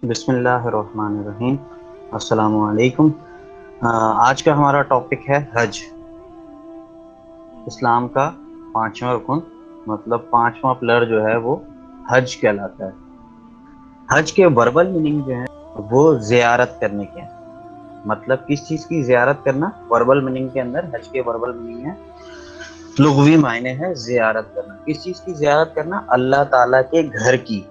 بسم اللہ الرحمن الرحیم۔ السلام علیکم۔ آج کا ہمارا ٹاپک ہے حج، اسلام کا پانچواں رکن، مطلب پانچواں پلر جو ہے وہ حج کہلاتا ہے۔ حج کے وربل میننگ جو ہے وہ زیارت کرنے کے ہیں، مطلب کس چیز کی زیارت کرنا؟ وربل میننگ کے اندر حج کے وربل میننگ ہے، لغوی معنی ہے زیارت کرنا۔ کس چیز کی زیارت کرنا؟ اللہ تعالیٰ کے گھر کی۔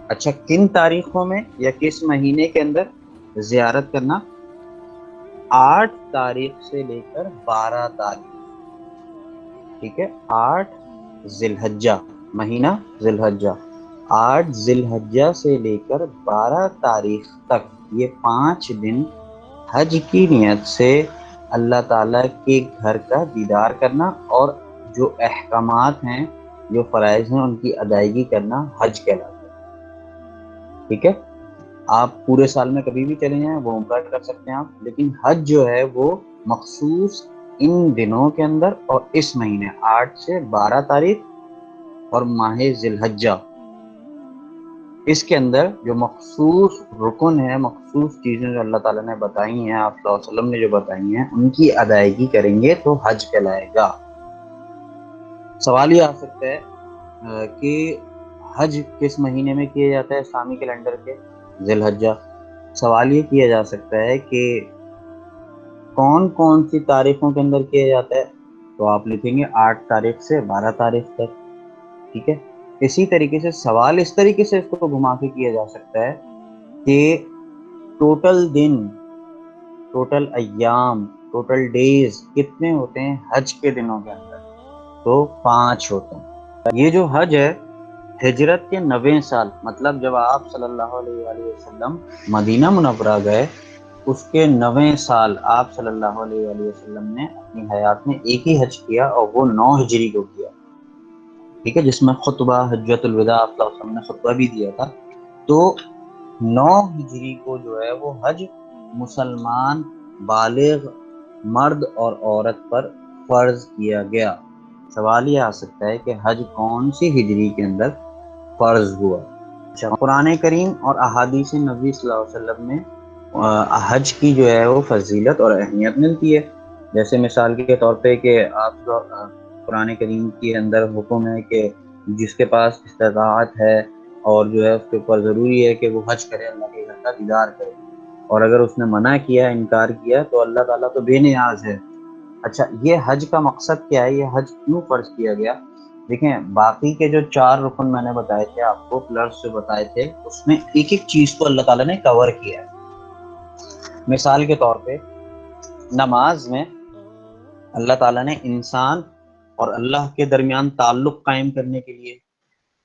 اچھا، کن تاریخوں میں یا کس مہینے کے اندر زیارت کرنا؟ 8 تاریخ سے لے کر 12 تاریخ، ٹھیک ہے، 8 ذی الحجہ، مہینہ ذی الحجہ، 8 ذی الحجہ سے لے کر 12 تاریخ تک یہ 5 دن حج کی نیت سے اللہ تعالیٰ کے گھر کا دیدار کرنا اور جو احکامات ہیں، جو فرائض ہیں، ان کی ادائیگی کرنا حج کہلاتا ہے، ٹھیک ہے۔ آپ پورے سال میں کبھی بھی چلے جائیں، وہ عمرہ کر سکتے ہیں آپ، لیکن حج جو ہے وہ مخصوص ان دنوں کے اندر اور اس مہینے 8 سے 12 تاریخ اور ماہ ذی الحجہ، اس کے اندر جو مخصوص رکن ہے، مخصوص چیزیں جو اللہ تعالیٰ نے بتائی ہیں، آپ صلی اللہ علیہ وسلم نے جو بتائی ہیں، ان کی ادائیگی کریں گے تو حج کہلائے گا۔ سوال یہ آ سکتا ہے کہ حج کس مہینے میں کیا جاتا ہے اسلامی کیلنڈر کے؟ ذی الحجہ۔ سوال یہ کیا جا سکتا ہے کہ کون کون سی تاریخوں کے اندر کیا جاتا ہے، تو آپ لکھیں گے 8 تاریخ سے 12 تاریخ تک، ٹھیک ہے۔ اسی طریقے سے سوال اس طریقے سے اس کو گھما کے کیا جا سکتا ہے کہ ٹوٹل دن، ٹوٹل ایام، ٹوٹل ڈیز کتنے ہوتے ہیں حج کے دنوں کے اندر؟ تو 5 ہوتے ہیں۔ یہ جو حج ہے ہجرت کے 90 سال، مطلب جب آپ صلی اللہ علیہ وآلہ وسلم مدینہ منورہ گئے، اس کے 90 سال آپ صلی اللہ علیہ وآلہ وسلم نے اپنی حیات میں ایک ہی حج کیا، اور وہ 9 ہجری کو کیا، ٹھیک ہے، جس میں خطبہ حجۃ الوداع آپ صلی اللہ علیہ وسلم نے خطبہ بھی دیا تھا۔ تو 9 ہجری کو جو ہے وہ حج مسلمان بالغ مرد اور عورت پر فرض کیا گیا۔ سوال یہ آ سکتا ہے کہ حج کون سی ہجری کے اندر فرض ہوا؟ قرآن کریم اور احادیث نبی صلی اللہ علیہ وسلم میں حج کی جو ہے وہ فضیلت اور اہمیت ملتی ہے۔ جیسے مثال کے طور پہ کہ آپ قرآن کریم کے اندر حکم ہے کہ جس کے پاس استطاعت ہے اور جو ہے اس کے اوپر ضروری ہے کہ وہ حج کرے، اللہ کے گھر کا دیدار کرے، اور اگر اس نے منع کیا، انکار کیا، تو اللہ تعالیٰ تو بے نیاز ہے۔ اچھا، یہ حج کا مقصد کیا ہے؟ یہ حج کیوں فرض کیا گیا؟ دیکھیں، باقی کے جو 4 رکن میں نے بتائے تھے آپ کو، پلرس جو بتائے تھے، اس میں ایک ایک چیز کو اللہ تعالیٰ نے کور کیا ہے۔ مثال کے طور پہ نماز میں اللہ تعالیٰ نے انسان اور اللہ کے درمیان تعلق قائم کرنے کے لیے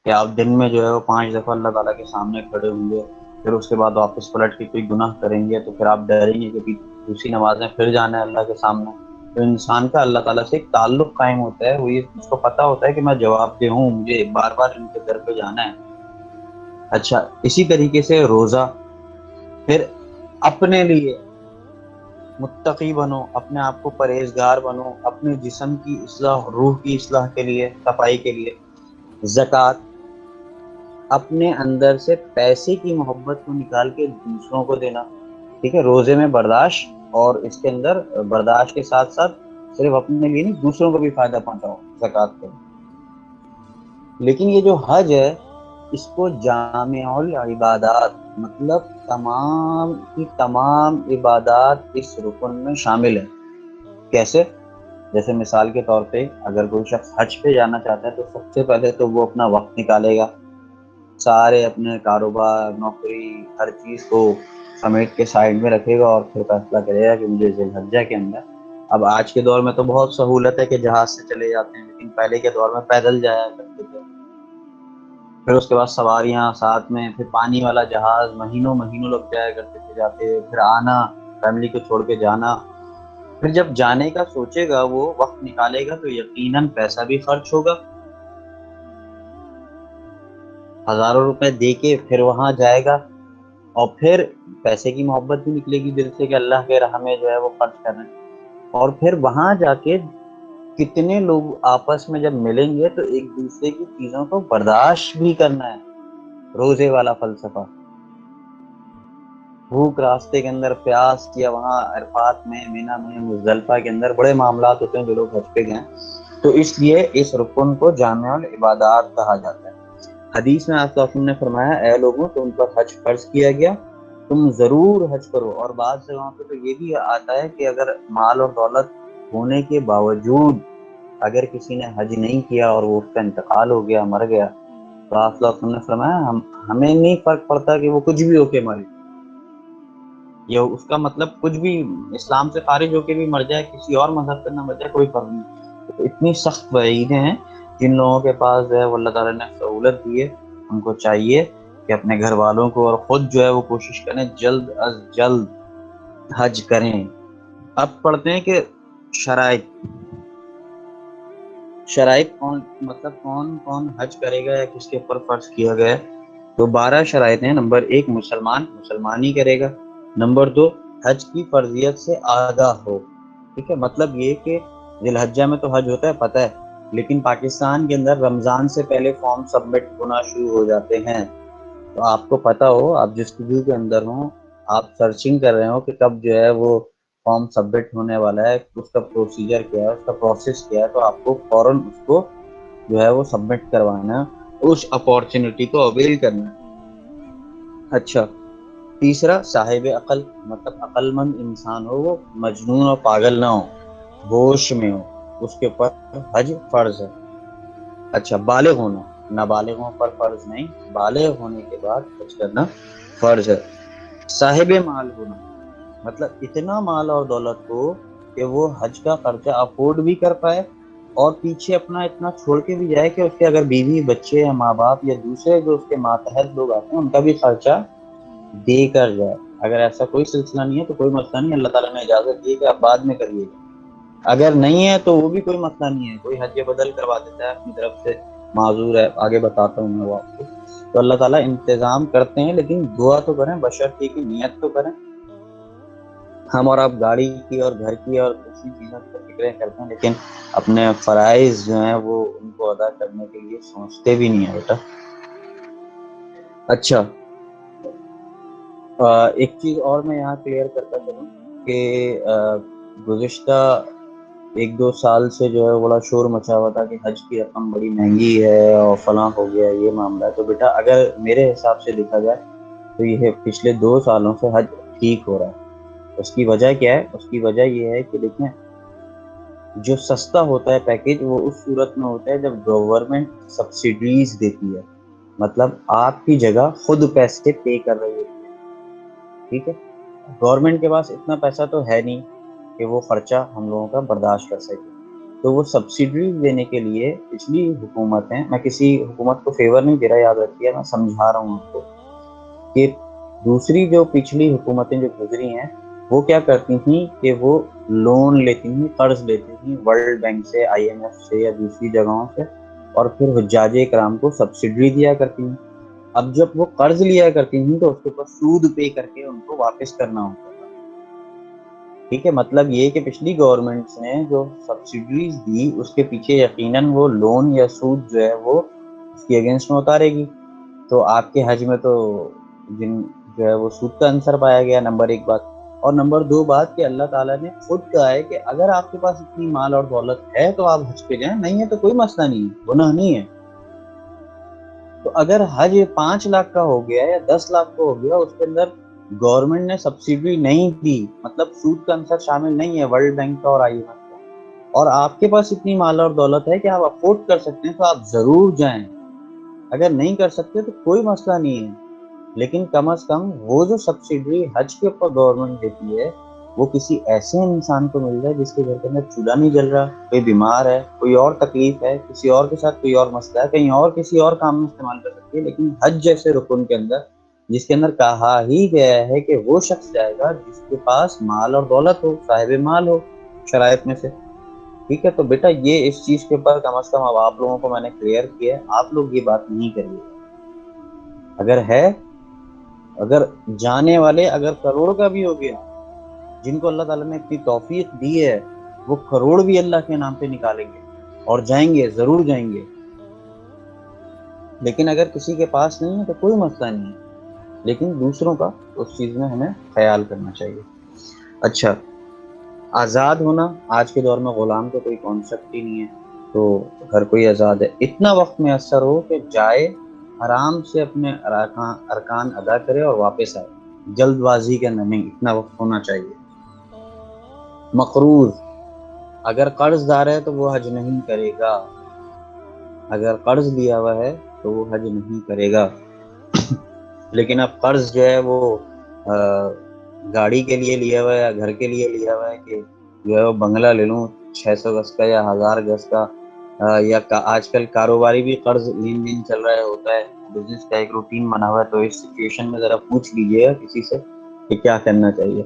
کہ آپ دن میں جو ہے وہ 5 دفعہ اللہ تعالیٰ کے سامنے کھڑے ہوں گے، پھر اس کے بعد واپس پلٹ کے کوئی گناہ کریں گے تو پھر آپ ڈریں گے کہ دوسری نماز میں پھر جانا ہے اللہ کے سامنے۔ تو انسان کا اللہ تعالیٰ سے ایک تعلق قائم ہوتا ہے، وہ اس کو پتہ ہوتا ہے کہ میں جواب دہ ہوں، مجھے بار بار ان کے در پہ جانا ہے۔ اچھا، اسی طریقے سے روزہ، پھر اپنے لیے متقی بنو، اپنے آپ کو پرہیزگار بنو، اپنے جسم کی اصلاح، روح کی اصلاح کے لیے، صفائی کے لیے۔ زکوٰۃ، اپنے اندر سے پیسے کی محبت کو نکال کے دوسروں کو دینا، ٹھیک ہے۔ روزے میں برداشت، اور اس کے اندر برداشت کے ساتھ ساتھ صرف اپنے لیے نہیں، دوسروں کو بھی فائدہ پہنچاؤ زکوٰۃ کرو۔ لیکن یہ جو حج ہے، اس کو جامع العبادات، مطلب تمام کی تمام عبادات اس رکن میں شامل ہے۔ کیسے؟ جیسے مثال کے طور پہ اگر کوئی شخص حج پہ جانا چاہتا ہے تو سب سے پہلے تو وہ اپنا وقت نکالے گا، سارے اپنے کاروبار، نوکری، ہر چیز کو سمیٹ کے سائڈ میں رکھے گا، اور پھر فیصلہ کرے گا کہ مجھے ذی الحجہ کے اندر۔ اب آج کے دور میں تو بہت سہولت ہے کہ جہاز سے چلے جاتے ہیں، لیکن پہلے کے دور میں پیدل جایا کرتے تھے، پھر اس کے بعد سواریاں ساتھ میں، پھر پانی والا جہاز، مہینوں مہینوں لگ جایا کرتے تھے جاتے، پھر آنا، فیملی کو چھوڑ کے جانا۔ پھر جب جانے کا سوچے گا، وہ وقت نکالے گا، تو یقیناً پیسہ بھی خرچ ہوگا، ہزاروں روپے دے کے پھر وہاں جائے گا، اور پھر پیسے کی محبت بھی نکلے گی دل سے کہ اللہ کے راہ میں جو ہے وہ خرچ کر رہے ہیں، اور پھر وہاں جا کے کتنے لوگ آپس میں جب ملیں گے تو ایک دوسرے کی چیزوں کو برداشت بھی کرنا ہے، روزے والا فلسفہ۔ بھوک راستے کے اندر، پیاس، یا وہاں عرفات میں، مینا میں، مزدلفہ کے اندر بڑے معاملات ہوتے ہیں جو لوگ حج پہ گئے ہیں، تو اس لیے اس رکن کو جامع العبادات کہا جاتا ہے۔ حدیث میں آپ صلی اللہ علیہ وسلم نے فرمایا، اے لوگوں تم پر حج فرض کیا گیا، تم ضرور حج کرو۔ اور بعض جگہوں پہ تو یہ بھی آتا ہے کہ اگر مال اور دولت ہونے کے باوجود اگر کسی نے حج نہیں کیا اور وہ اس کا انتقال ہو گیا، مر گیا، تو آپ صلی اللہ علیہ وسلم نے فرمایا ہمیں نہیں فرق پڑتا کہ وہ کچھ بھی ہو کے مرے، یا اس کا مطلب کچھ بھی اسلام سے خارج ہو کے بھی مر جائے، کسی اور مذہب پہ نہ مر جائے، کوئی فرق نہیں۔ تو اتنی سخت وعیدیں ہیں جن لوگوں کے پاس جو ہے وہ اللہ تعالیٰ نے سہولت دی ہے، ان کو چاہیے کہ اپنے گھر والوں کو اور خود جو ہے وہ کوشش کریں جلد از جلد حج کریں۔ اب پڑھتے ہیں کہ شرائط کون کون حج کرے گا یا کس کے اوپر فرض کیا گیا ہے؟ تو 12 شرائط ہیں۔ نمبر 1، مسلمان ہی کرے گا۔ نمبر 2، حج کی فرضیت سے آگاہ ہو، ٹھیک ہے، مطلب یہ کہ ذی الحجہ میں تو حج ہوتا ہے پتہ ہے، لیکن پاکستان کے اندر رمضان سے پہلے فارم سبمٹ ہونا شروع ہو جاتے ہیں، تو آپ کو پتہ ہو، آپ جستجو کے اندر ہوں، آپ سرچنگ کر رہے ہو کہ کب جو ہے وہ فارم سبمٹ ہونے والا ہے، اس کا پروسیجر کیا ہے، اس کا پروسیس کیا ہے، تو آپ کو فوراً اس کو جو ہے وہ سبمٹ کروانا، اس اپورچونٹی کو اویل کرنا۔ اچھا، تیسرا، صاحب عقل، مطلب عقل مند انسان ہو، وہ مجنون اور پاگل نہ ہو، ہوش میں ہو، اس کے اوپر حج فرض ہے۔ اچھا، بالغ ہونا، نابالغوں پر فرض نہیں، بالغ ہونے کے بعد حج کرنا فرض ہے۔ صاحب مال ہونا، مطلب اتنا مال اور دولت ہو کہ وہ حج کا خرچہ افورڈ بھی کر پائے، اور پیچھے اپنا اتنا چھوڑ کے بھی جائے کہ اس کے اگر بیوی، بچے یا ماں باپ یا دوسرے جو اس کے ماتحت لوگ آتے ہیں ان کا بھی خرچہ دے کر جائے۔ اگر ایسا کوئی سلسلہ نہیں ہے تو کوئی مسئلہ نہیں، اللہ تعالیٰ نے اجازت دی ہے کہ آپ بعد میں کریے گا۔ اگر نہیں ہے تو وہ بھی کوئی مسئلہ نہیں ہے، کوئی حج بدل کروا دیتا ہے اپنی طرف سے، معذور ہے، آگے بتاتا ہوں میں وہ آپ کو۔ تو اللہ تعالیٰ انتظام کرتے ہیں، لیکن دعا تو کریں، بشرطے کی نیت تو کریں۔ ہم اور آپ گاڑی کی اور گھر کی اور دوسری چیزوں کی فکریں کرتے ہیں، لیکن اپنے فرائض جو ہیں وہ ان کو ادا کرنے کے لیے سوچتے بھی نہیں ہیں بیٹا۔ اچھا، ایک چیز اور میں یہاں کلیئر کرتا چلوں کہ گزشتہ 1-2 سال سے جو ہے بڑا شور مچا ہوا تھا کہ حج کی رقم بڑی مہنگی ہے اور فلاں ہو گیا، یہ معاملہ ہے۔ تو بیٹا اگر میرے حساب سے دیکھا جائے تو یہ پچھلے 2 سالوں سے حج ٹھیک ہو رہا ہے۔ اس کی وجہ کیا ہے؟ اس کی وجہ یہ ہے کہ دیکھیں، جو سستا ہوتا ہے پیکیج وہ اس صورت میں ہوتا ہے جب گورنمنٹ سبسڈیز دیتی ہے، مطلب آپ کی جگہ خود پیسے پے کر رہی ہوتی ہے، ٹھیک ہے۔ گورنمنٹ کے پاس اتنا پیسہ تو ہے نہیں کہ وہ خرچہ ہم لوگوں کا برداشت کر سکے، تو وہ سبسڈیز دینے کے لیے پچھلی حکومتیں، میں کسی حکومت کو فیور نہیں دے رہا، یاد رکھیے، میں سمجھا رہا ہوں آپ کو کہ دوسری جو پچھلی حکومتیں جو گزری ہیں وہ کیا کرتی تھیں کہ وہ لون لیتی تھیں، قرض لیتی تھیں ورلڈ بینک سے، IMF سے یا دوسری جگہوں سے، اور پھر حجاج کرام کو سبسڈی دیا کرتی تھیں۔ اب جب وہ قرض لیا کرتی تھیں تو اس کے اوپر سود پے کر کے ان کو واپس کرنا ہوتا تھا، ٹھیک ہے۔ مطلب یہ کہ پچھلی گورنمنٹس نے جو سبسڈیز دی اس کے پیچھے یقیناً وہ لون یا سود جو ہے وہ اس کی اگینسٹ میں اتارے گی، تو آپ کے حج میں تو جن جو ہے وہ سود کا عنصر پایا گیا، نمبر 1 بات۔ اور نمبر 2 بات کہ اللہ تعالیٰ نے خود کہا ہے کہ اگر آپ کے پاس اتنی مال اور دولت ہے تو آپ حج پہ جائیں، نہیں ہے تو کوئی مسئلہ نہیں ہے، گناہ نہیں ہے۔ تو اگر حج 5 لاکھ کا ہو گیا یا 10 لاکھ کا ہو گیا، اس کے اندر گورنمنٹ نے سبسڈی نہیں دی، مطلب سود کا عنصر شامل نہیں ہے ورلڈ بینک کا اور IMF کا، اور آپ کے پاس اتنی مال اور دولت ہے کہ آپ افورڈ کر سکتے ہیں، تو آپ ضرور جائیں۔ اگر نہیں کر سکتے تو کوئی مسئلہ نہیں ہے، لیکن کم از کم وہ جو سبسڈی حج کے اوپر گورنمنٹ دیتی ہے وہ کسی ایسے انسان کو مل جائے جس کے گھر کے اندر چولہا نہیں جل رہا، کوئی بیمار ہے، کوئی اور تکلیف ہے، کسی اور کے ساتھ کوئی اور مسئلہ ہے، کہیں اور کسی اور کام میں استعمال کر سکتی ہے، لیکن حج جیسے رکن کے اندر جس کے اندر کہا ہی گیا ہے کہ وہ شخص جائے گا جس کے پاس مال اور دولت ہو، صاحب مال ہو شرائط میں سے، ٹھیک ہے۔ تو بیٹا یہ اس چیز کے اوپر کم از کم اب آپ لوگوں کو میں نے کلیئر کیا ہے، آپ لوگ یہ بات نہیں کریے گا۔ اگر جانے والے اگر کروڑ کا بھی ہو گیا، جن کو اللہ تعالیٰ نے اتنی توفیق دی ہے وہ کروڑ بھی اللہ کے نام پہ نکالیں گے اور جائیں گے، ضرور جائیں گے، لیکن اگر کسی کے پاس نہیں ہے تو کوئی مسئلہ نہیں ہے۔ لیکن دوسروں کا اس چیز میں ہمیں خیال کرنا چاہیے۔ اچھا، آزاد ہونا، آج کے دور میں غلام کا کوئی کانسیپٹ ہی نہیں ہے، تو ہر کوئی آزاد ہے۔ اتنا وقت میسر ہو کہ جائے، آرام سے اپنے ارکان ادا کرے اور واپس آئے، جلد بازی کا نہیں، اتنا وقت ہونا چاہیے۔ مقروض، اگر قرض دار ہے تو وہ حج نہیں کرے گا، اگر قرض لیا ہوا ہے تو وہ حج نہیں کرے گا۔ لیکن اب قرض جو ہے وہ گاڑی کے لیے لیا ہوا ہے یا گھر کے لیے لیا ہوا ہے کہ جو ہے وہ بنگلہ لے لوں 600 گز کا یا 1000 گز کا، یا آج کل کاروباری بھی قرض لین دین چل رہا ہوتا ہے، بزنس کا ایک روٹین بنا ہوا ہے، تو اس سچویشن میں ذرا پوچھ لیجیے گا کسی سے کہ کیا کرنا چاہیے۔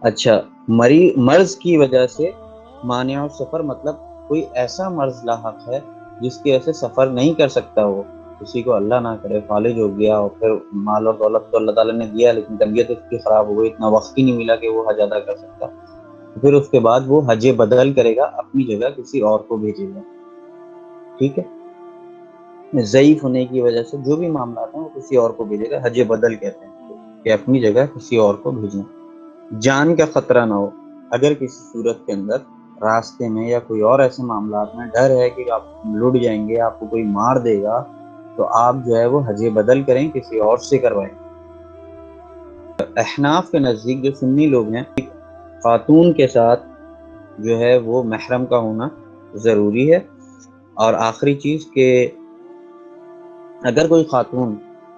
اچھا، مرض کی وجہ سے مانع اور سفر، مطلب کوئی ایسا مرض لاحق ہے جس کی وجہ سے سفر نہیں کر سکتا، وہ کسی کو اللہ نہ کرے فالج ہو گیا اور پھر مال اور دولت تو اللہ تعالیٰ نے دیا لیکن طبیعت اس کی خراب ہو گئی، اتنا وقت ہی نہیں ملا کہ وہ حج ادا کر سکتا، پھر اس کے بعد وہ حج بدل کرے گا، اپنی جگہ کسی اور کو بھیجے گا۔ ٹھیک ہے، ضعیف ہونے کی وجہ سے جو بھی معاملات ہیں وہ کسی اور کو بھیجے گا، حج بدل کہتے ہیں کہ اپنی جگہ کسی اور کو بھیجنا۔ جان کا خطرہ نہ ہو، اگر کسی صورت کے اندر راستے میں یا کوئی اور ایسے معاملات میں ڈر ہے کہ آپ لٹ جائیں گے، آپ کو کوئی مار دے گا، تو آپ جو ہے وہ حج بدل کریں، کسی اور سے کروائیں۔ احناف کے نزدیک جو سنی لوگ ہیں، خاتون کے ساتھ جو ہے وہ محرم کا ہونا ضروری ہے۔ اور آخری چیز کہ اگر کوئی خاتون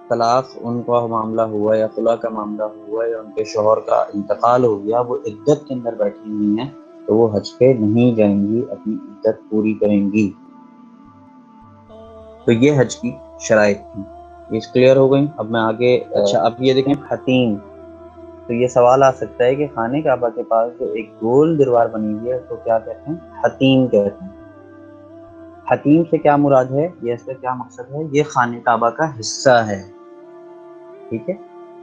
طلاق ان کا معاملہ ہوا یا خلا کا معاملہ ہوا یا ان کے شوہر کا انتقال ہو گیا، وہ عدت کے اندر بیٹھی ہوئی ہیں، تو وہ حج پہ نہیں جائیں گی، اپنی عدت پوری کریں گی۔ تو یہ حج کی شرائط تھی، یہ کلیئر ہو گئی۔ اب میں آگے، اچھا اب یہ دیکھیں حتیم، تو یہ سوال آ سکتا ہے کہ خانہ کعبہ کے پاس جو ایک گول دیوار بنی ہوئی ہے تو کیا کہتے ہیں؟ حتیم کہتے ہیں۔ حتیم سے کیا مراد ہے، یہ اس کا کیا مقصد ہے؟ یہ خانہ کعبہ کا حصہ ہے، ٹھیک ہے۔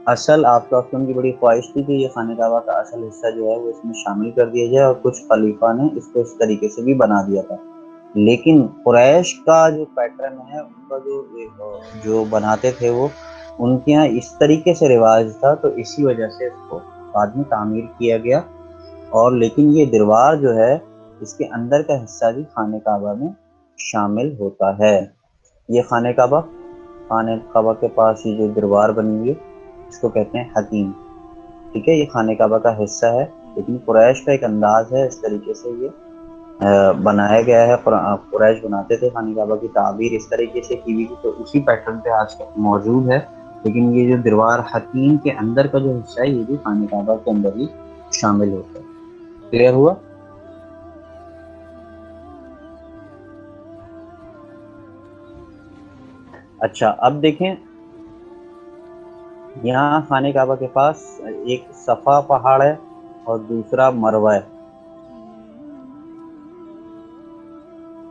اصل آپ کی بڑی خواہش تھی کہ یہ خانہ کعبہ کا اصل حصہ جو ہے وہ اس میں شامل کر دیا جائے، اور کچھ خلیفہ نے اس کو اس طریقے سے بھی بنا دیا تھا، لیکن قریش کا جو پیٹرن ہے، ان کا جو بناتے تھے وہ ان کے یہاں اس طریقے سے رواج تھا، تو اسی وجہ سے اس کو بعد میں تعمیر کیا گیا۔ اور لیکن یہ دیوار جو ہے اس کے اندر کا حصہ بھی خانہ کعبہ میں شامل ہوتا ہے۔ یہ خانہ کعبہ کے پاس یہ جو دیوار بنی ہوئی ہے اس کو کہتے ہیں حتیم، ٹھیک ہے۔ یہ خانہ کعبہ کا حصہ ہے، لیکن قریش کا ایک انداز ہے، اس طریقے سے یہ بنایا گیا ہے۔ قریش بناتے تھے خانہ کعبہ کی تعبیر اس طریقے سے کی ہوئی، تو اسی پیٹرن پہ آج موجود ہے، لیکن یہ جو دیوار حتیم کے اندر کا جو حصہ ہے یہ بھی خانہ کعبہ کے اندر ہی شامل ہوتا ہے۔ کلیئر ہوا؟ اچھا اب دیکھیں، یہاں خانہ کعبہ کے پاس ایک صفا پہاڑ ہے اور دوسرا مروہ ہے۔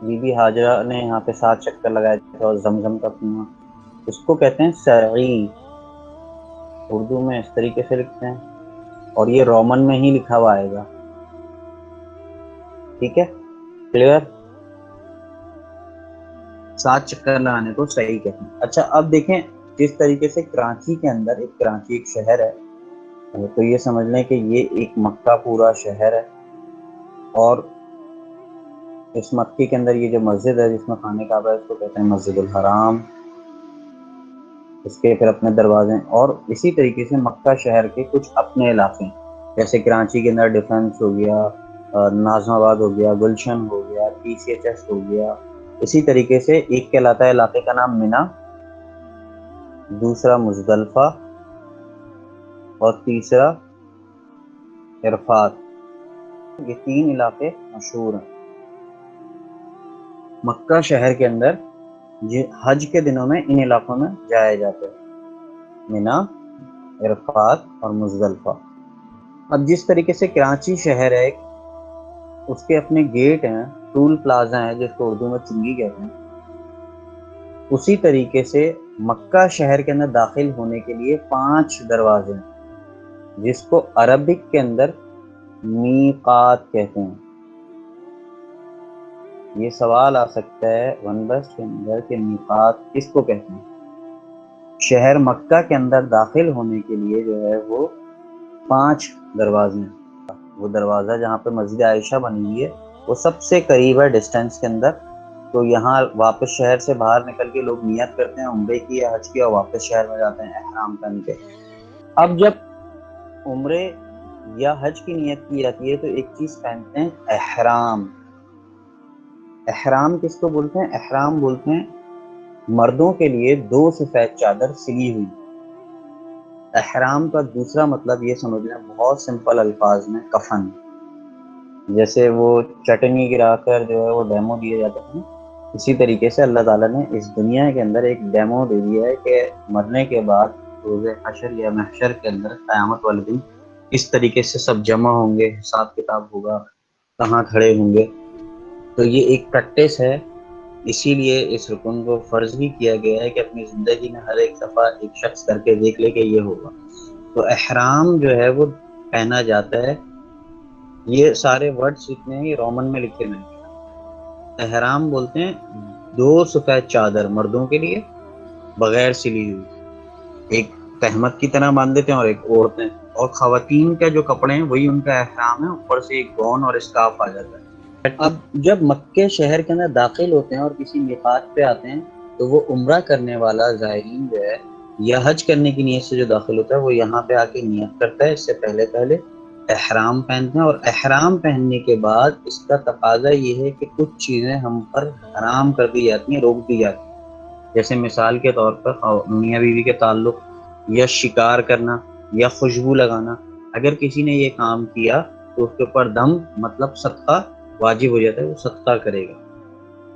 بی بی ہاجرہ نے یہاں پہ 7 چکر لگائے تھے، اور زمزم کا کنواں، اس کو کہتے ہیں سعی، اردو میں اس طریقے سے لکھتے ہیں، اور یہ رومن میں ہی لکھا ہوا آئے گا، ٹھیک ہے۔ کلیئر؟ 7 چکر لگانے کو صحیح کہتے ہیں۔ اچھا اب دیکھیں، جس طریقے سے کراچی کے اندر کراچی ایک شہر ہے، تو یہ سمجھ لیں کہ یہ ایک مکہ پورا شہر ہے، اور اس مکے کے اندر یہ جو مسجد ہے جس میں خانہ کعبہ ہے اس کو کہتے ہیں مسجد الحرام، اس کے پھر اپنے دروازے، اور اسی طریقے سے مکہ شہر کے کچھ اپنے علاقے، جیسے کراچی کے اندر ڈیفنس ہو گیا، نازم آباد ہو گیا، گلشن ہو گیا، PCHS ہو گیا۔ اسی طریقے سے ایک کہلاتا ہے علاقے کا نام منا، دوسرا مزدلفہ، اور تیسرا عرفات۔ یہ 3 علاقے مشہور ہیں مکہ شہر کے اندر، حج کے دنوں میں ان علاقوں میں جایا جاتا ہے، منا، عرفات اور مزدلفہ۔ اب جس طریقے سے کراچی شہر ہے اس کے اپنے گیٹ ہیں، ٹول پلازا ہیں جس کو اردو میں چنگی کہتے ہیں، اسی طریقے سے مکہ شہر کے اندر داخل ہونے کے لیے 5 دروازے ہیں جس کو عربک کے اندر میقات کہتے ہیں۔ یہ سوال آ سکتا ہے ون بس کے اندر کہ میقات کس کو کہتے ہیں؟ شہر مکہ کے اندر داخل ہونے کے لیے جو ہے وہ 5 دروازے ہیں. وہ دروازہ جہاں پہ مسجد عائشہ بنی ہوئی ہے وہ سب سے قریب ہے ڈسٹینس کے اندر. تو یہاں واپس شہر سے باہر نکل کے لوگ نیت کرتے ہیں عمرے کی یا حج کی اور واپس شہر میں جاتے ہیں احرام پہن کے. اب جب عمرے یا حج کی نیت کی جاتی ہے تو ایک چیز پہنتے ہیں احرام. احرام کس کو بولتے ہیں؟ احرام بولتے ہیں مردوں کے لیے 2 سفید چادر سلی ہوئی. احرام کا دوسرا مطلب یہ سمجھ لیں بہت سمپل الفاظ میں کفن. جیسے وہ چٹنی گرا کر جو ہے وہ ڈیمو دیے جاتے ہیں اسی طریقے سے اللہ تعالیٰ نے اس دنیا کے اندر ایک ڈیمو دے دیا ہے کہ مرنے کے بعد روز حشر یا محشر کے اندر قیامت والے دن اس طریقے سے سب جمع ہوں گے، حساب کتاب ہوگا، کہاں کھڑے ہوں گے. تو یہ ایک پریکٹس ہے، اسی لیے اس رکن کو فرض بھی کیا گیا ہے کہ اپنی زندگی میں ہر ایک دفعہ ایک شخص کر کے دیکھ لے کہ یہ ہوگا. تو احرام جو ہے وہ پہنا جاتا ہے. یہ سارے ورڈز جتنے ہیں رومن میں لکھے ہوئے ہیں. احرام بولتے ہیں 2 سفید چادر مردوں کے لیے بغیر سلی ہوئی، ایک تہمت کی طرح باندھ دیتے ہیں اور ایک اوڑھتے ہیں. اور خواتین کا جو کپڑے ہیں وہی ان کا احرام ہے، اوپر سے ایک گون اور اسکارف آ جاتا ہے. اب جب مکے شہر کے اندر داخل ہوتے ہیں اور کسی میقات پہ آتے ہیں تو وہ عمرہ کرنے والا زائرین جو ہے یا حج کرنے کی نیت سے جو داخل ہوتا ہے وہ یہاں پہ آ کے نیت کرتا ہے. اس سے پہلے احرام پہنتے ہیں، اور احرام پہننے کے بعد اس کا تقاضا یہ ہے کہ کچھ چیزیں ہم پر حرام کر دی جاتی ہیں، روک دی جاتی ہیں. جیسے مثال کے طور پر میاں بیوی کے تعلق یا شکار کرنا یا خوشبو لگانا. اگر کسی نے یہ کام کیا تو اس کے اوپر دم مطلب صدقہ واجب ہو جاتا ہے، وہ صدقہ کرے گا.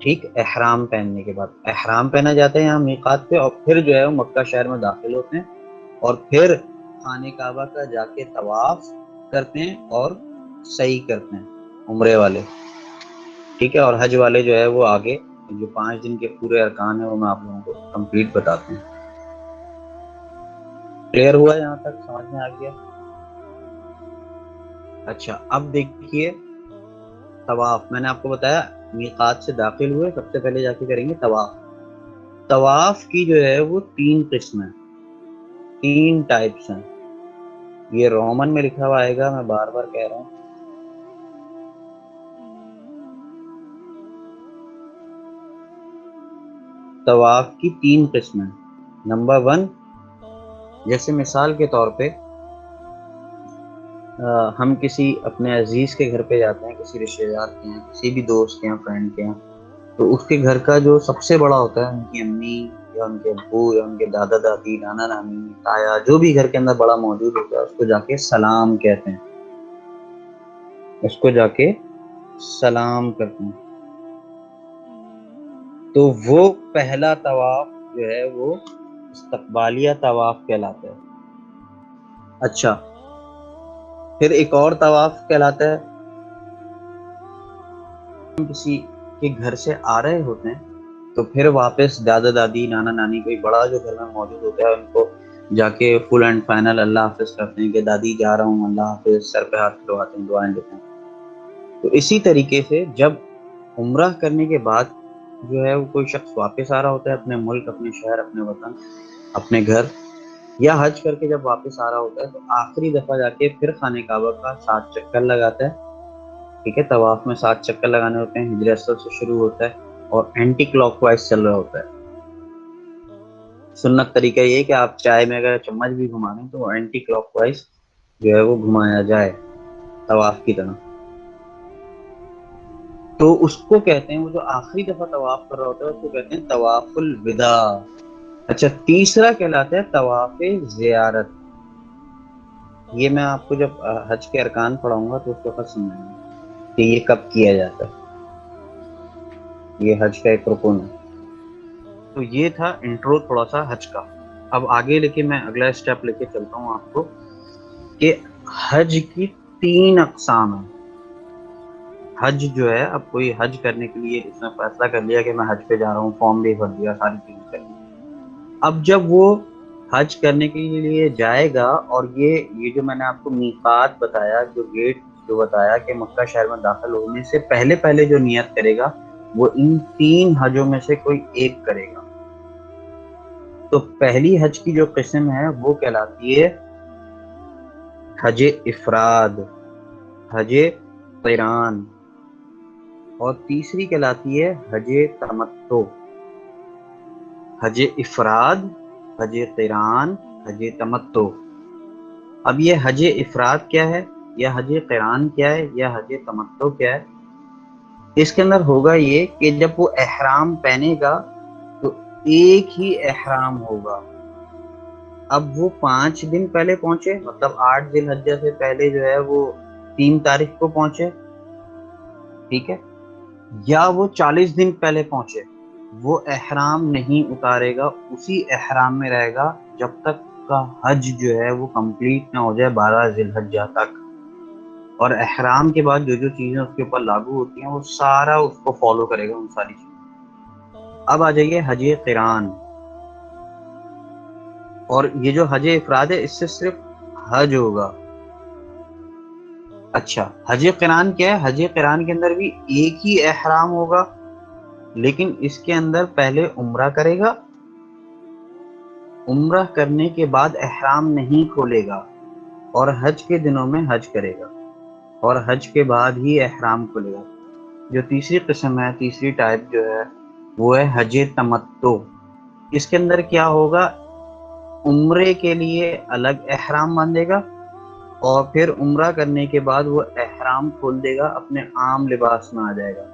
ٹھیک، احرام پہننے کے بعد احرام پہنا جاتا ہے یہاں میقات پہ، اور پھر جو ہے وہ مکہ شہر میں داخل ہوتے ہیں اور پھر خانہ کعبہ کا جا کے طواف کرتے ہیں اور سعی کرتے ہیں عمرے والے. ٹھیک ہے، اور حج والے جو ہے وہ آگے جو 5 دن کے پورے ارکان ہیں وہ میں آپ لوگوں کو کمپلیٹ بتاتے ہیں. کلیئر ہوا یہاں تک؟ سمجھ میں آ گیا؟ اچھا، اب دیکھیے طواف. میں نے آپ کو بتایا میقات سے داخل ہوئے سب سے پہلے جا کے کریں گے طواف. طواف کی جو ہے وہ 3 قسمیں، 3 ٹائپس ہیں. یہ رومن میں لکھا ہوا آئے گا، میں بار بار کہہ رہا ہوں. طواف کی 3 قسمیں. نمبر 1، جیسے مثال کے طور پہ ہم کسی اپنے عزیز کے گھر پہ جاتے ہیں، کسی رشتے دار کے ہیں، کسی بھی دوست کے ہیں، فرینڈ کے ہیں، تو اس کے گھر کا جو سب سے بڑا ہوتا ہے ان کی امی یا ان کے ابو یا ان کے دادا دادی، نانا نانی، تایا، جو بھی گھر کے اندر بڑا موجود ہوتا ہے اس کو جا کے سلام کہتے ہیں، اس کو جا کے سلام کرتے ہیں. تو وہ پہلا طواف جو ہے وہ استقبالیہ طواف کہلاتا ہے. اچھا، پھر ایک اور طواف کہلاتا ہے، ہم کسی کے گھر سے آ رہے ہوتے ہیں تو پھر واپس دادا دادی، نانا نانی، کوئی بڑا جو گھر میں موجود ہوتا ہے ان کو جا کے فل اینڈ فائنل اللہ حافظ کرتے ہیں کہ دادی جا رہا ہوں، اللہ حافظ، سر پہ ہاتھ پھرواتے ہیں، دعائیں دیتے ہیں. تو اسی طریقے سے جب عمرہ کرنے کے بعد جو ہے وہ کوئی شخص واپس آ رہا ہوتا ہے اپنے ملک، اپنے شہر، اپنے وطن، اپنے گھر، یا حج کر کے جب واپس آ رہا ہوتا ہے تو آخری دفعہ جا کے پھر خانہ کعبہ کا 7 چکر لگاتا ہے. ٹھیک ہے، طواف میں 7 چکر لگانے ہوتے ہیں. ہجر اسود سے شروع ہوتا ہے اور اینٹی کلاک وائز چل رہا ہوتا ہے. سنت طریقہ یہ ہے کہ آپ چائے میں اگر چمچ بھی گھما دیں تو اینٹی کلاک وائز جو ہے وہ گھمایا جائے طواف کی طرح. تو اس کو کہتے ہیں، وہ جو آخری دفعہ طواف کر رہا ہوتا ہے اس کو کہتے ہیں طواف الوداع. اچھا، تیسرا کہلاتا ہے طواف زیارت. یہ میں آپ کو جب حج کے ارکان پڑھاؤں گا تو اس وقت سمجھیں گے کہ یہ کب کیا جاتا ہے. یہ حج کا ایک رکن ہے. تو یہ تھا انٹرو تھوڑا سا حج کا. اب آگے لے کے میں اگلا اسٹیپ لے کے چلتا ہوں آپ کو کہ حج کی 3 اقسام ہیں. حج جو ہے، اب کوئی حج کرنے کے لیے اس نے فیصلہ کر لیا کہ میں حج پہ جا رہا ہوں، فارم بھی بھر دیا، ساری چیزیں کر لی. اب جب وہ حج کرنے کے لیے جائے گا اور یہ جو میں نے آپ کو میقات بتایا، جو گیٹ جو بتایا کہ مکہ شہر میں داخل ہونے سے پہلے جو نیت کرے گا وہ ان 3 حجوں میں سے کوئی ایک کرے گا. تو پہلی حج کی جو قسم ہے وہ کہلاتی ہے حج افراد، حج قران، اور تیسری کہلاتی ہے حج تمتع۔ حج افراد، حج قران، حج تمتع۔ اب یہ حج افراد کیا ہے، یا حج قران کیا ہے، یا حج تمتع کیا ہے؟ اس کے اندر ہوگا یہ کہ جب وہ احرام پہنے گا تو ایک ہی احرام ہوگا۔ اب وہ 5 دن پہلے پہنچے، مطلب 8 ذی الحجہ سے پہلے جو ہے وہ 3 تاریخ کو پہنچے، ٹھیک ہے، یا وہ 40 دن پہلے پہنچے، وہ احرام نہیں اتارے گا، اسی احرام میں رہے گا جب تک کا حج جو ہے وہ کمپلیٹ نہ ہو جائے 12 ذی الحجہ تک۔ اور احرام کے بعد جو جو چیزیں اس کے اوپر لاگو ہوتی ہیں وہ سارا اس کو فالو کرے گا، ان ساری چیزیں۔ اب آ جائیے حج قران، اور یہ جو حج افراد ہے اس سے صرف حج ہوگا۔ اچھا، حج قران کیا ہے؟ حج قران کے اندر بھی ایک ہی احرام ہوگا، لیکن اس کے اندر پہلے عمرہ کرے گا، عمرہ کرنے کے بعد احرام نہیں کھولے گا، اور حج کے دنوں میں حج کرے گا، اور حج کے بعد ہی احرام کھولے گا۔ جو تیسری قسم ہے، تیسری ٹائپ جو ہے وہ ہے حج تمتع۔ اس کے اندر کیا ہوگا، عمرے کے لیے الگ احرام باندھے گا، اور پھر عمرہ کرنے کے بعد وہ احرام کھول دے گا، اپنے عام لباس میں آ جائے گا،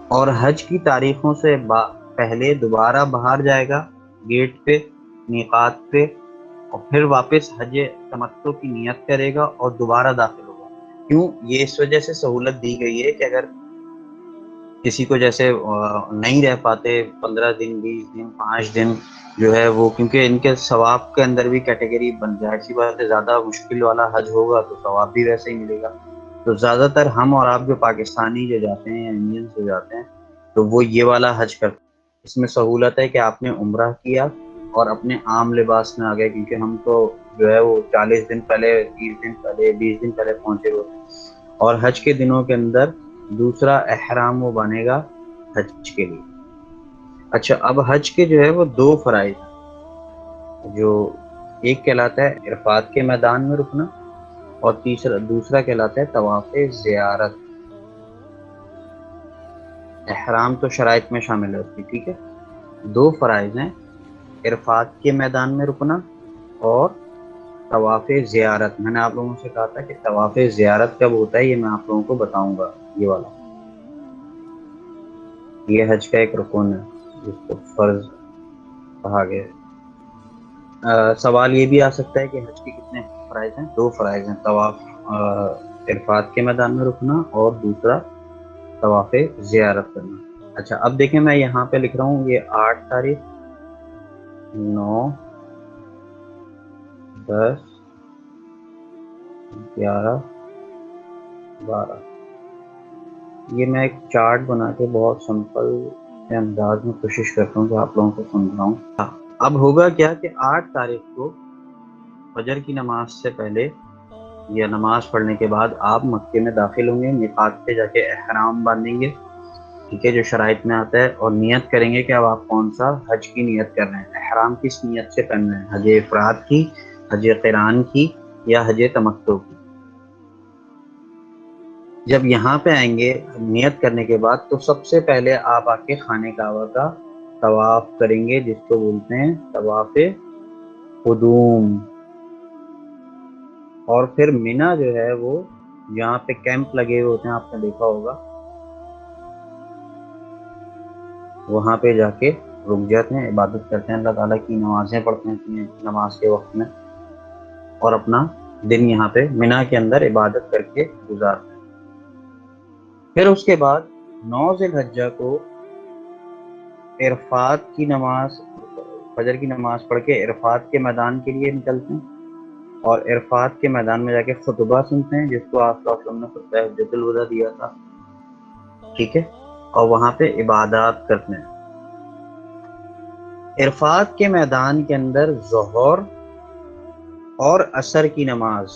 اور حج کی تاریخوں سے پہلے دوبارہ باہر جائے گا گیٹ پہ، میقات پہ، اور پھر واپس حج تمتع کی نیت کرے گا اور دوبارہ داخل ہوگا۔ کیوں؟ یہ اس وجہ سے سہولت دی گئی ہے کہ اگر کسی کو جیسے نہیں رہ پاتے 15 دن، 20 دن، 5 دن جو ہے وہ، کیونکہ ان کے ثواب کے اندر بھی کیٹیگری بن جائے، ایسی بات ہے، زیادہ مشکل والا حج ہوگا تو ثواب بھی ویسے ہی ملے گا۔ تو زیادہ تر ہم اور آپ جو پاکستانی جو جاتے ہیں یا انڈین جو جاتے ہیں تو وہ یہ والا حج کرتے ہیں۔ اس میں سہولت ہے کہ آپ نے عمرہ کیا اور اپنے عام لباس میں آ گئے، کیونکہ ہم تو جو ہے وہ 40 دن پہلے، 30 دن پہلے، 20 دن پہلے پہنچے ہوتے ہیں، اور حج کے دنوں کے اندر دوسرا احرام وہ بنے گا حج کے لیے۔ اچھا، اب حج کے جو ہے وہ 2 فرائض ہیں، جو ایک کہلاتا ہے عرفات کے میدان میں رکنا، اور دوسرا کہلاتا ہے طواف زیارت۔ احرام تو شرائط میں شامل ہے اس کی، ٹھیک ہے۔ 2 فرائض ہیں، عرفات کے میدان میں رکنا اور طواف زیارت۔ میں نے آپ لوگوں سے کہا تھا کہ طواف زیارت کب ہوتا ہے، یہ میں آپ لوگوں کو بتاؤں گا، یہ والا، یہ حج کا ایک رکن ہے جس کو فرض کہا گیا ہے۔ سوال یہ بھی آ سکتا ہے کہ حج کے کتنے فرائض ہیں؟ 2 فرائض ہیں، طواف عرفات کے میدان میں رکنا اور دوسرا طواف زیارت کرنا۔ اچھا، اب دیکھیں میں یہاں پہ لکھ رہا ہوں، یہ 8 تاریخ، 9، 10، 11، 12، یہ میں ایک چارٹ بنا کے بہت سمپل کے انداز میں کوشش کرتا ہوں کہ آپ لوگوں کو سمجھاؤں۔ اب ہوگا کیا کہ 8 تاریخ کو فجر کی نماز سے پہلے یا نماز پڑھنے کے بعد آپ مکے میں داخل ہوں گے، میقات پہ جا کے احرام باندھیں گے، ٹھیک ہے، جو شرائط میں آتا ہے، اور نیت کریں گے کہ اب آپ کون سا حج کی نیت کر رہے ہیں، احرام کس نیت سے کرنا ہے، حج افراد کی، حج قران کی، یا حج تمتع کی۔ جب یہاں پہ آئیں گے نیت کرنے کے بعد تو سب سے پہلے آپ آ کے خانہ کعبہ کا طواف کریں گے، جس کو بولتے ہیں طواف قدوم، اور پھر مینا جو ہے وہ جہاں پہ کیمپ لگے ہوئے ہوتے ہیں، آپ نے دیکھا ہوگا، وہاں پہ جا کے رک جاتے ہیں، عبادت کرتے ہیں، اللہ تعالیٰ کی نمازیں پڑھتے ہیں اپنی نماز کے وقت میں، اور اپنا دن یہاں پہ مینا کے اندر عبادت کر کے گزارتے ہیں۔ پھر اس کے بعد 9 ذی الحجہ کو عرفات کی نماز، فجر کی نماز پڑھ کے عرفات کے میدان کے لیے نکلتے ہیں، اور عرفات کے میدان میں جا کے خطبہ سنتے ہیں، جس کو آپ صلی اللہ علیہ وسلم نے خطبہ حجۃ الوداع دیا تھا، ٹھیک ہے، اور وہاں پہ عبادات کرتے ہیں۔ عرفات کے میدان کے اندر ظہر اور عصر کی نماز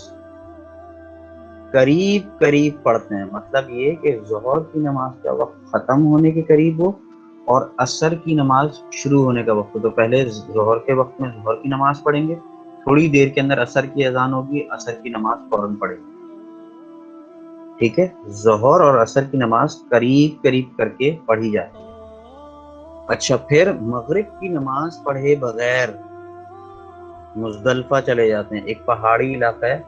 قریب قریب پڑھتے ہیں، مطلب یہ کہ ظہر کی نماز کا وقت ختم ہونے کے قریب ہو اور عصر کی نماز شروع ہونے کا وقت. تو پہلے ظہر کے وقت میں ظہر کی نماز پڑھیں گے, تھوڑی دیر کے اندر عصر کی اذان ہوگی, عصر کی نماز فوراً پڑھیں گے. ٹھیک ہے, ظہر اور عصر کی نماز قریب قریب کر کے پڑھی جاتی ہے. اچھا, پھر مغرب کی نماز پڑھے بغیر مزدلفہ چلے جاتے ہیں. ایک پہاڑی علاقہ ہے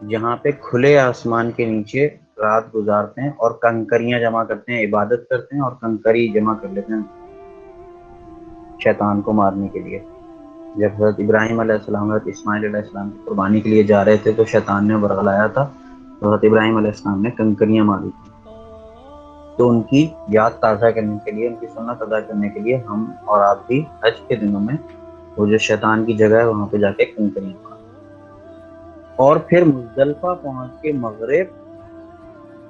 جہاں پہ کھلے آسمان کے نیچے رات گزارتے ہیں اور کنکریاں جمع کرتے ہیں, عبادت کرتے ہیں اور کنکری جمع کر لیتے ہیں شیطان کو مارنے کے لیے. جب حضرت ابراہیم علیہ السلام حضرت اسماعیل علیہ السلام کی قربانی کے لیے جا رہے تھے تو شیطان نے برگلایا تھا, تو حضرت ابراہیم علیہ السلام نے کنکریاں ماری تھی. تو ان کی یاد تازہ کرنے کے لیے, ان کی سنت ادا کرنے کے لیے ہم اور آپ بھی حج کے دنوں میں وہ جو شیطان کی جگہ ہے وہاں پہ جا کے کنکریاں مارتے. اور پھر مزدلفہ پہنچ کے مغرب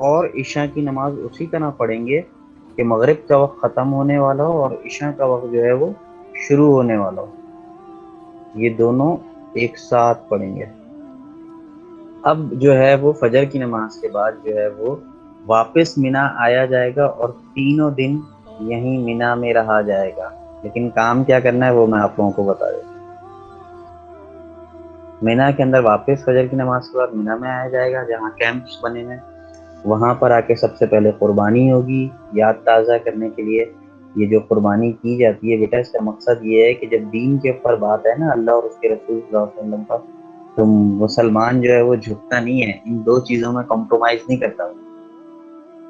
اور عشاء کی نماز اسی طرح پڑھیں گے کہ مغرب کا وقت ختم ہونے والا ہو اور عشاء کا وقت جو ہے وہ شروع ہونے والا ہو. یہ دونوں ایک ساتھ پڑھیں گے. اب جو ہے وہ فجر کی نماز کے بعد جو ہے وہ واپس مینا آیا جائے گا اور تینوں دن یہیں مینا میں رہا جائے گا. لیکن کام کیا کرنا ہے وہ میں آپ لوگوں کو بتا دیتا ہوں. مینا کے اندر واپس فجر کی نماز کے بعد مینا میں آیا جائے گا جہاں کیمپس بنے ہیں. وہاں پر آ کے سب سے پہلے قربانی ہوگی یاد تازہ کرنے کے لیے. یہ جو قربانی کی جاتی ہے بیٹا, اس کا مقصد یہ ہے کہ جب دین کے اوپر بات ہے نا, اللہ اور اس کے رسول صلی اللہ علیہ وسلم پر, تو مسلمان جو ہے وہ جھکتا نہیں ہے, ان دو چیزوں میں کمپرومائز نہیں کرتا.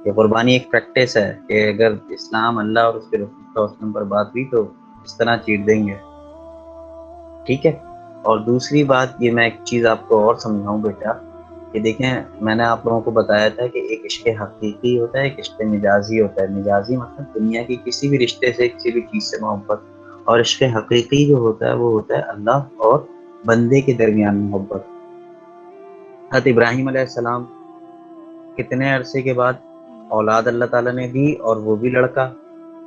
یہ قربانی ایک پریکٹس ہے کہ اگر اسلام, اللہ اور اس کے رسول صلی اللہ علیہ وسلم پر بات ہوئی تو اس طرح چیٹ دیں گے. ٹھیک ہے. اور دوسری بات یہ میں ایک چیز آپ کو اور سمجھاؤں بیٹا, کہ دیکھیں میں نے آپ لوگوں کو بتایا تھا کہ ایک عشق حقیقی ہوتا ہے, ایک عشق مجازی ہوتا ہے. مجازی مطلب دنیا کی کسی بھی رشتے سے, کسی بھی چیز سے محبت, اور عشق حقیقی جو ہوتا ہے وہ ہوتا ہے اللہ اور بندے کے درمیان محبت. حضرت ابراہیم علیہ السلام کتنے عرصے کے بعد اولاد اللہ تعالیٰ نے دی, اور وہ بھی لڑکا.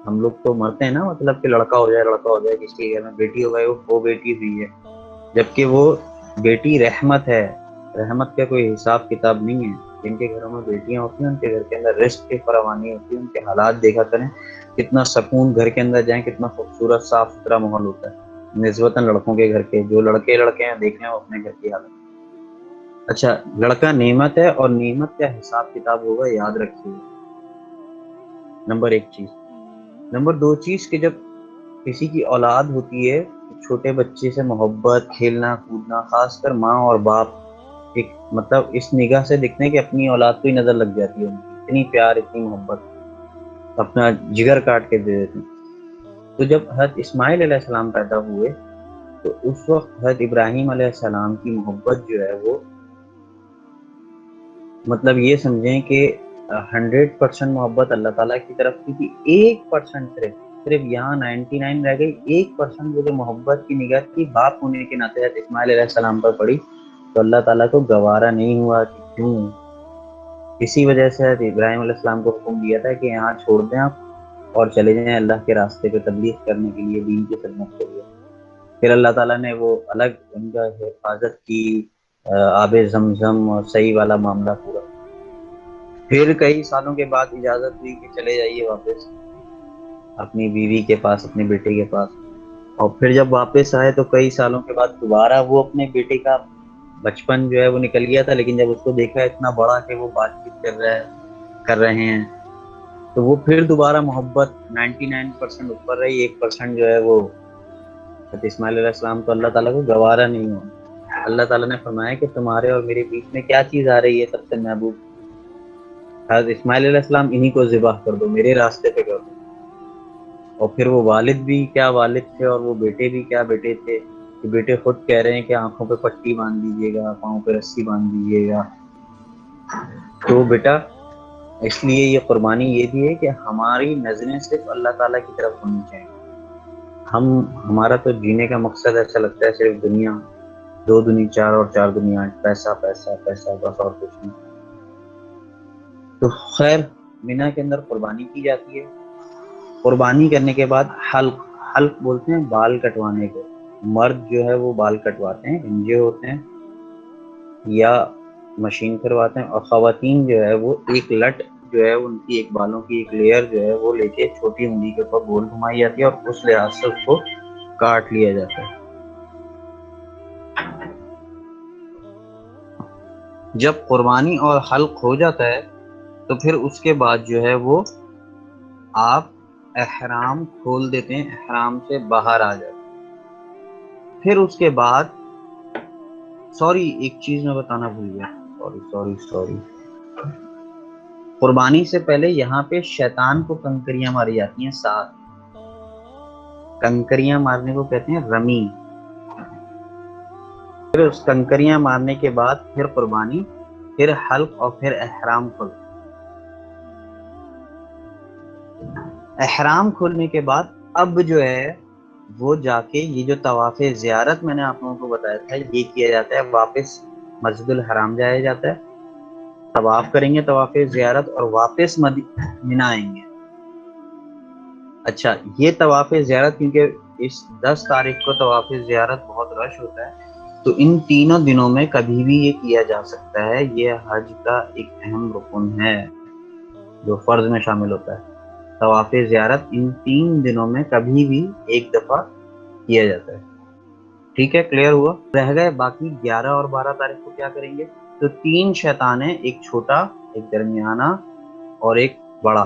ہم لوگ تو مرتے ہیں نا, مطلب کہ لڑکا ہو جائے لڑکا ہو جائے, کسی کے گھر میں بیٹی ہو گئی وہ بیٹی ہوئی ہے, جبکہ وہ بیٹی رحمت ہے. رحمت کا کوئی حساب کتاب نہیں ہے. جن کے گھروں میں بیٹیاں ہوتی ہیں ان کے گھر کے اندر رزق کی فراوانی ہوتی ہے. ان کے حالات دیکھا کریں, کتنا سکون, گھر کے اندر جائیں کتنا خوبصورت صاف ستھرا ماحول ہوتا ہے نسبتاً لڑکوں کے گھر کے. جو لڑکے ہیں دیکھ لیں وہ اپنے گھر کی حالت. اچھا, لڑکا نعمت ہے اور نعمت کا حساب کتاب ہوگا, یاد رکھیے. نمبر ایک چیز. نمبر دو چیز کہ جب کسی کی اولاد ہوتی ہے, چھوٹے بچے سے محبت, کھیلنا کودنا, خاص کر ماں اور باپ ایک مطلب اس نگاہ سے دیکھتے ہیں کہ اپنی اولاد کو ہی نظر لگ جاتی ہے. ان کی اتنی پیار, اتنی محبت, اپنا جگر کاٹ کے دے دیتے ہیں. تو جب حضرت اسماعیل علیہ السلام پیدا ہوئے تو اس وقت حضرت ابراہیم علیہ السلام کی محبت جو ہے وہ مطلب یہ سمجھیں کہ 100% محبت اللہ تعالیٰ کی طرف کی تھی. 1% صرف یہاں 99 رہ گئی. 1% وہ جو محبت کی نگاہ تھی باپ ہونے کے ناطے حضرت اسماعیل علیہ السلام پر پڑی, تو اللہ تعالیٰ کو گوارا نہیں ہوا کہ کیوں. اسی وجہ سے حضرت ابراہیم علیہ السلام کو حکم دیا تھا کہ یہاں چھوڑ دیں آپ اور چلے جائیں اللہ کے راستے پہ تبلیغ کرنے کے لیے, دین کی خدمت کے لیے. پھر اللہ تعالیٰ نے وہ الگ ان کا حفاظت کی, آب زمزم اور صحیح والا معاملہ پورا. پھر کئی سالوں کے بعد اجازت ہوئی کہ چلے جائیے واپس اپنی بیوی کے پاس, اپنے بیٹے کے پاس. اور پھر جب واپس آئے تو کئی سالوں کے بعد دوبارہ وہ اپنے بیٹے کا بچپن جو ہے وہ نکل گیا تھا, لیکن جب اس کو دیکھا اتنا بڑا کہ وہ بات چیت کر رہے ہیں, تو وہ پھر دوبارہ محبت 99% اوپر رہی. 1% جو ہے وہ حضرت اسماعیل علیہ السلام تو اللہ تعالیٰ کو گوارا نہیں ہوا. اللہ تعالیٰ نے فرمایا کہ تمہارے اور میرے بیچ میں کیا چیز آ رہی ہے سب سے محبوب, حضرت اسماعیل علیہ السلام انہی کو ذبح کر دو, میرے راستے پہ کر دو. اور پھر وہ والد بھی کیا والد تھے اور وہ بیٹے بھی کیا بیٹے تھے, کہ بیٹے خود کہہ رہے ہیں کہ آنکھوں پہ پٹی باندھ دیجیے گا, پاؤں پہ رسی باندھ دیجیے گا. تو بیٹا اس لیے یہ قربانی یہ بھی ہے کہ ہماری نظریں صرف اللہ تعالیٰ کی طرف ہونی چاہیے. ہمارا تو جینے کا مقصد ایسا لگتا ہے صرف دنیا, 2 دنیا, 4 اور 4 دنیا, پیسہ پیسہ پیسہ, بس اور کچھ نہیں. تو خیر مینا کے اندر قربانی کی جاتی ہے. قربانی کرنے کے بعد حلق بولتے ہیں بال کٹوانے کو. مرد جو ہے وہ بال کٹواتے ہیں, انجے ہوتے ہیں یا مشین کرواتے ہیں, اور خواتین جو ہے وہ ایک لٹ جو ہے ان کی ایک بالوں کی ایک لیئر جو ہے وہ لے کے چھوٹی انگلی کے اوپر گول گھمائی جاتی ہے اور اس لحاظ سے اس کو کاٹ لیا جاتا ہے۔ جب قربانی اور حلق ہو جاتا ہے تو پھر اس کے بعد جو ہے وہ آپ احرام کھول دیتے ہیں، احرام سے باہر آ جاتے ہیں۔ پھر اس کے بعد ایک چیز میں بتانا بھول گیا، سوری قربانی سے پہلے یہاں پہ شیطان کو کنکریاں ماری جاتی ہیں، 7 کنکریاں مارنے کو کہتے ہیں رمی۔ پھر اس کنکریاں مارنے کے بعد پھر قربانی، پھر حلق اور پھر احرام کھول۔ احرام کھولنے کے بعد اب جو ہے وہ جا کے یہ جو طواف زیارت میں نے آپ لوگوں کو بتایا تھا یہ کیا جاتا ہے، واپس مسجد الحرام جایا جاتا ہے، طواف کریں گے طواف زیارت اور واپس مدینہ آئیں گے۔ اچھا، یہ طواف زیارت کیونکہ اس 10 تاریخ کو طواف زیارت بہت رش ہوتا ہے تو ان تینوں دنوں میں کبھی بھی یہ کیا جا سکتا ہے، یہ حج کا ایک اہم رکن ہے جو فرض میں شامل ہوتا ہے۔ طواف زیارت ان 3 دنوں میں کبھی بھی ایک دفعہ کیا جاتا ہے۔ ٹھیک ہے، کلیئر ہوا؟ رہ گئے باقی 11 اور 12 تاریخ کو کیا کریں گے؟ تو 3 شیطان ہیں، ایک چھوٹا، ایک درمیانہ اور ایک بڑا۔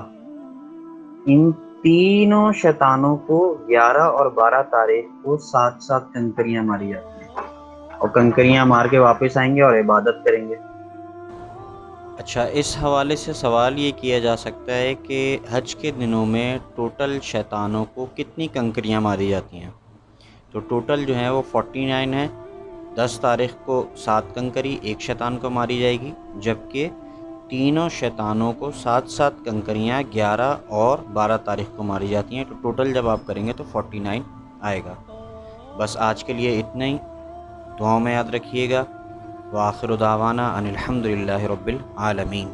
ان تینوں شیطانوں کو 11 اور 12 تاریخ کو 7 کنکریاں ماری جاتی ہیں اور کنکریاں مار کے واپس آئیں گے اور عبادت کریں گے۔ اچھا، اس حوالے سے سوال یہ کیا جا سکتا ہے کہ حج کے دنوں میں ٹوٹل شیطانوں کو کتنی کنکریاں ماری جاتی ہیں؟ تو ٹوٹل جو ہیں وہ 49 ہیں۔ 10 تاریخ کو 7 کنکری ایک شیطان کو ماری جائے گی، جبکہ تینوں شیطانوں کو 7 کنکریاں 11 اور 12 تاریخ کو ماری جاتی ہیں۔ تو ٹوٹل جب آپ کریں گے تو 49 آئے گا۔ بس آج کے لیے اتنا ہی، دعاؤں میں یاد رکھیے گا۔ وآخر دعوانا ان الحمد للہ رب العالمین۔